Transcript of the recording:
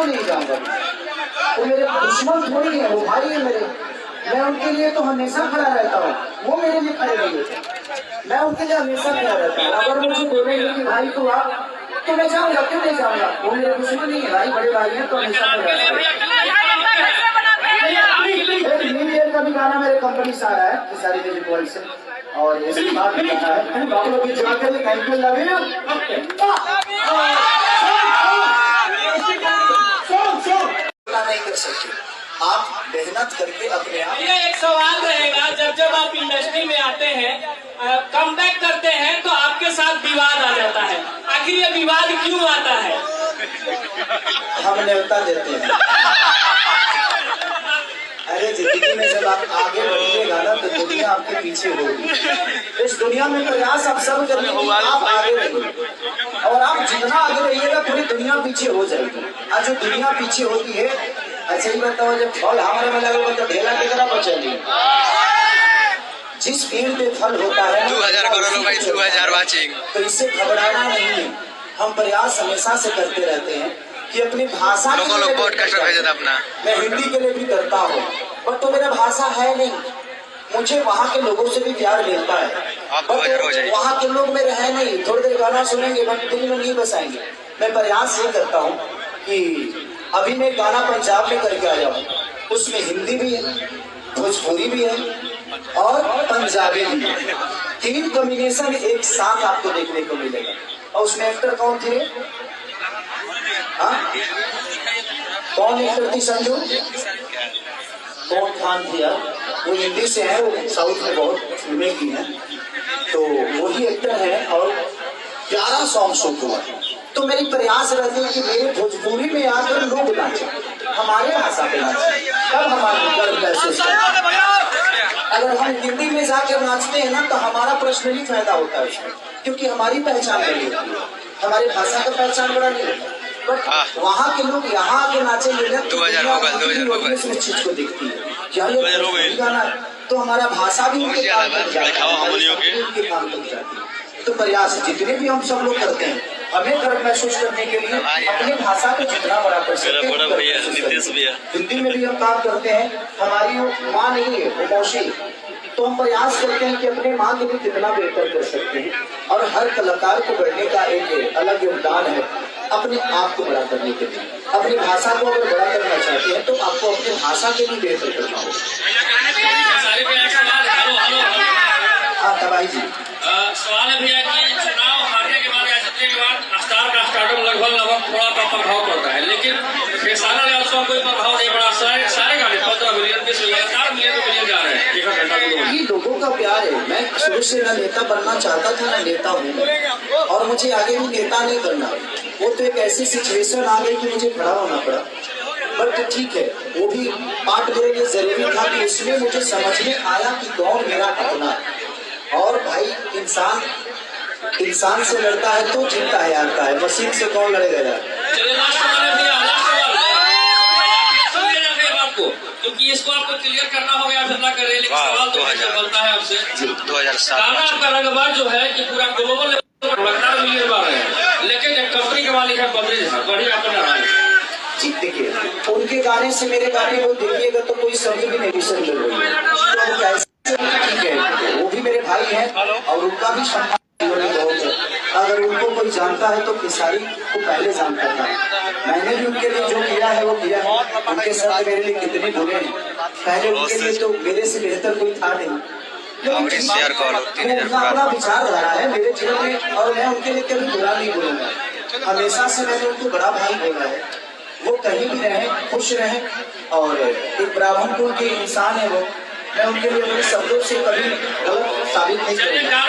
क्यों नहीं जाऊंगा? वो मेरे दुश्मन थोड़ी है, वो भाई है मेरे। मैं उनके लिए तो हमेशा खड़ा रहता हूँ, वो मेरे लिए खड़े नहीं होते। मैं उनके लिए हमेशा खड़ा रहता हूँ। अगर मुझे बोलेंगे कि भाई तू आ, तो मैं जाऊंगा, क्यों नहीं जाऊंगा? वो मेरे दुश्मन नहीं है, भाई बड़े भाई हैं, तो हमेशा खड़ा रहता हूँ। न्यू ईयर का भी गाना मेरे कंपनी से आ रहा है, सारी म्यूजिक वर्ल्ड से, और इसके बाद भी गाना है। आप लोग ये जाकर थैंक यू, लव यू। नहीं कर सकते, आप मेहनत करके अपने आप। एक सवाल रहेगा, जब आप इंडस्ट्री में आते हैं, कम बैक करते हैं, तो आपके साथ विवाद आ जाता है। आखिर ये विवाद क्यों आता है? हम न्योता देते हैं। अरे जिंदगी में जब आप आगे बढ़िएगा ना, तो दुनिया आपके पीछे होगी। इस दुनिया में प्रयास आप सब करने की, आप आगे रहिए, और आप जितना आगे रहिएगा पूरी दुनिया पीछे हो जाएगी। आज जो दुनिया पीछे होती है, अच्छा ही बताओ, जब फल हमारे में लगे तो ढेला की तरह बचेगी। जिस पेड़ पे फल होता है 2000 करोड़ भाई, 2000 वाचिंग, तो इससे घबराना नहीं है। हम प्रयास हमेशा से करते रहते हैं कि अपनी भाषा लोग पॉडकास्ट भेज देता अपना। मैं हिंदी के लिए भी करता हूँ, पर तो मेरा भाषा है नहीं। मुझे वहाँ के लोगों से भी प्यार मिलता है, पर वहाँ के लोग मेरे है नहीं। थोड़ी देर गाना सुनेंगे, बट दिल में नहीं बसाएंगे। मैं प्रयास ये करता हूँ कि अभी मैं गाना पंजाब में करके आया हूँ, उसमें हिंदी भी है, भोजपुरी भी है और पंजाबी भी है। 3 कॉम्बिनेशन एक साथ आपको देखने को मिलेगा। और उसमें एक्टर कौन थे? कौन एक्टर थी? संजू कौन खान थी यार, वो हिंदी से है, वो साउथ में बहुत फिल्में की हैं, तो वही एक्टर है। और प्यारा सॉन्ग शूट हुआ। तो मेरी प्रयास रहती है कि मेरे भोजपुरी में आकर लोग नाचे, हमारे भाषा पे नाचे, तब हमारे गर्व महसूस करते। अगर हम हिंदी में जाकर नाचते हैं ना, तो हमारा पर्सनली फायदा होता है उसमें, क्योंकि हमारी पहचान बड़ी होती है, हमारी भाषा का पहचान बड़ा नहीं होता। बट वहाँ के लोग यहाँ आके नाचेंगे ना, तो इस चीज को देखती है क्या ये गाना, तो हमारा भाषा भी उनके काम तक जाती है। तो प्रयास जितने भी हम सब लोग करते हैं, हमें गर्व महसूस करने के लिए अपनी भाषा को जितना बड़ा कर सकते हैं। हिंदी में भी हम काम करते हैं, हमारी माँ नहीं है, वो मौसी, तो हम प्रयास करते हैं कि अपने माँ के लिए कितना बेहतर कर सकते हैं। और हर कलाकार को बढ़ने का एक अलग योगदान है अपने आप को बड़ा करने के लिए। अपनी भाषा को अगर बड़ा करना चाहते हैं, तो आपको अपनी भाषा के लिए बेहतर करना होगा। हाँ तबाही जी, सवाल है भैया कि चुनाव हारने के बाद या जीतने के बाद स्टार का स्टार्टअप लगभग थोड़ा का प्रभाव पड़ता है, लेकिन फेसाना ने उसका कोई प्रभाव नहीं पड़ा। सारे गाने 15 मिलियन 20 मिलियन 4 मिलियन जा रहे हैं, 1 घंटा ये लोगों का प्यार है। मैं शुरू से ना नेता बनना चाहता था, ना नेता हूँ, और मुझे आगे भी नेता नहीं बनना। वो तो एक ऐसी सिचुएशन आ गई कि मुझे खड़ा होना पड़ा। बट ठीक है, वो भी पार्ट मेरे लिए जरूरी था कि उसमें मुझे समझ में आया कि कौन मेरा अपना है। और भाई इंसान से लड़ता है तो जीतता है, हारता है, मशीन से कौन लड़ेगा यार। क्योंकि इसको आपको क्लियर करना होगा, आप जितना करें, लेकिन सवाल तो बनता है आपसे। 2007 गाना आपका रंगबाज जो है कि पूरा ग्लोबल लेवल पर लगातार मिलियन बार है, लेकिन एक कंपनी के मालिक है बबली साहब, बढ़िया अपना रहा है। जी देखिए, उनके गाने से मेरे गाने को देखिएगा तो कोई शब्द भी नहीं सुन रही है। ठीक है, वो भी मेरे भाई हैं और उनका भी सम्मान बहुत है। अगर उनको कोई जानता है तो खेसारी को पहले जानता था। मैंने भी उनके लिए जो किया है वो किया है। उनके साथ मेरे लिए कितने बुरे हैं, पहले उनके लिए तो मेरे से बेहतर कोई था नहीं। अपना विचार रहा है मेरे जीवन में, और मैं उनके लिए कभी बुरा नहीं बोलूंगा। हमेशा से मैंने उनको बड़ा भाई बोला है। वो कहीं भी रहे, खुश रहे, और एक ब्राह्मण कुल के इंसान है वो। मैं उनके लिए अपने शब्दों से कभी गलत साबित नहीं करूंगा।